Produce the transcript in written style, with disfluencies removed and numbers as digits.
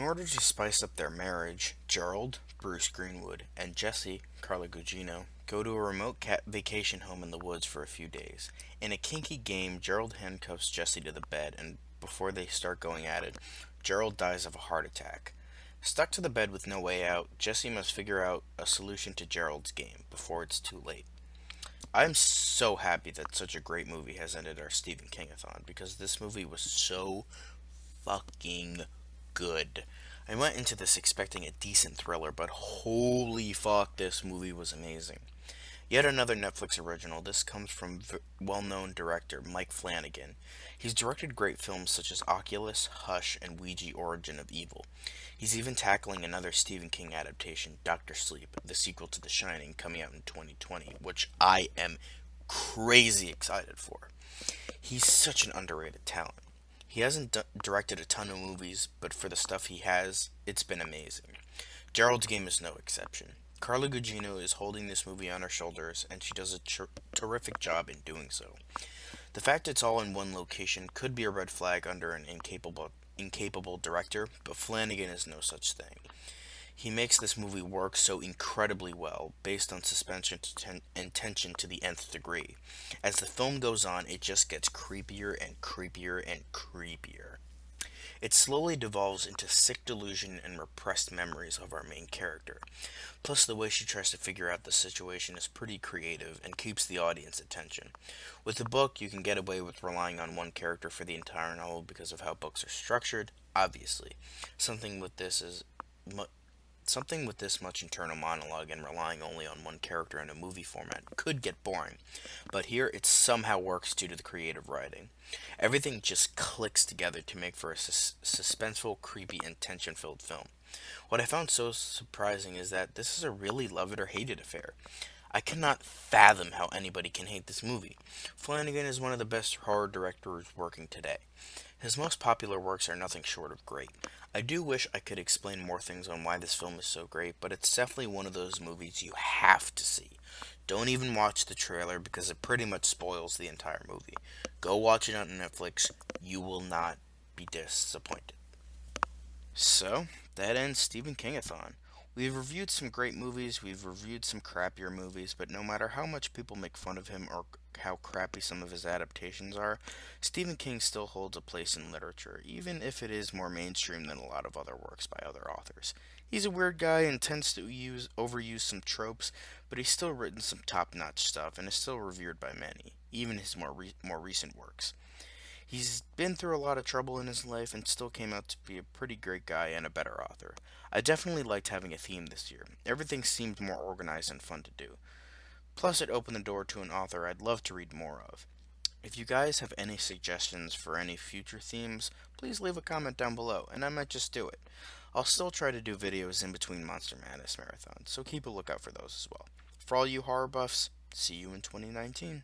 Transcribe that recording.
order to spice up their marriage, Gerald, Bruce Greenwood, and Jessie, Carla Gugino, go to a remote vacation home in the woods for a few days. In a kinky game, Gerald handcuffs Jessie to the bed, and before they start going at it, Gerald dies of a heart attack. Stuck to the bed with no way out, Jessie must figure out a solution to Gerald's game before it's too late. I'm so happy that such a great movie has ended our Stephen King-a-thon because this movie was so fucking good. I went into this expecting a decent thriller, but holy fuck, this movie was amazing. Yet another Netflix original. This comes from well known director Mike Flanagan. He's directed great films such as Oculus, Hush, and Ouija Origin of Evil. He's even tackling another Stephen King adaptation, Doctor Sleep, the sequel to The Shining, coming out in 2020, which I am crazy excited for. He's such an underrated talent. He hasn't directed a ton of movies, but for the stuff he has, it's been amazing. Gerald's Game is no exception. Carla Gugino is holding this movie on her shoulders, and she does a terrific job in doing so. The fact it's all in one location could be a red flag under an incapable director, but Flanagan is no such thing. He makes this movie work so incredibly well, based on suspension and tension to the nth degree. As the film goes on, it just gets creepier and creepier and creepier. It slowly devolves into sick delusion and repressed memories of our main character. Plus, the way she tries to figure out the situation is pretty creative and keeps the audience attention. With the book, you can get away with relying on one character for the entire novel because of how books are structured, obviously. Something with this is Something with this much internal monologue and relying only on one character in a movie format could get boring, but here it somehow works due to the creative writing. Everything just clicks together to make for a suspenseful, creepy, and tension filled film. What I found so surprising is that this is a really love it or hate it affair. I cannot fathom how anybody can hate this movie. Flanagan is one of the best horror directors working today. His most popular works are nothing short of great. I do wish I could explain more things on why this film is so great, but it's definitely one of those movies you have to see. Don't even watch the trailer because it pretty much spoils the entire movie. Go watch it on Netflix. You will not be disappointed. So, that ends Stephen King-a-thon. We've reviewed some great movies, we've reviewed some crappier movies, but no matter how much people make fun of him or how crappy some of his adaptations are, Stephen King still holds a place in literature, even if it is more mainstream than a lot of other works by other authors. He's a weird guy and tends to overuse some tropes, but he's still written some top-notch stuff and is still revered by many, even his more recent works. He's been through a lot of trouble in his life and still came out to be a pretty great guy and a better author. I definitely liked having a theme this year. Everything seemed more organized and fun to do. Plus, it opened the door to an author I'd love to read more of. If you guys have any suggestions for any future themes, please leave a comment down below, and I might just do it. I'll still try to do videos in between Monster Madness marathons, so keep a lookout for those as well. For all you horror buffs, see you in 2019.